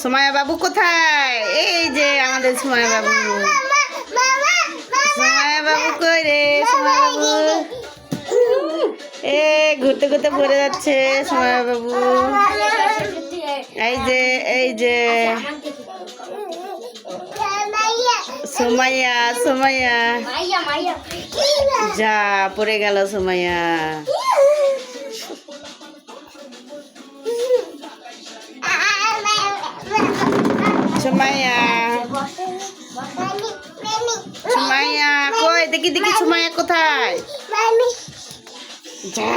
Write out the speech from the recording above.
সুমাইয়া বাবু কোথায়? এই যে আমাদের সুমাইয়া বাবু। সুমাইয়া বাবু কই রে? সুমাইয়া বাবু এ ঘুরতে ঘুরতে পড়ে যাচ্ছে সুমাইয়া বাবু। এই যে সুমাইয়া সুমাইয়া যা পড়ে গেল সুমাইয়া। সুমাইয়া সুমাইয়া কই দেখি দেখি সুমাইয়া কোথায়? যা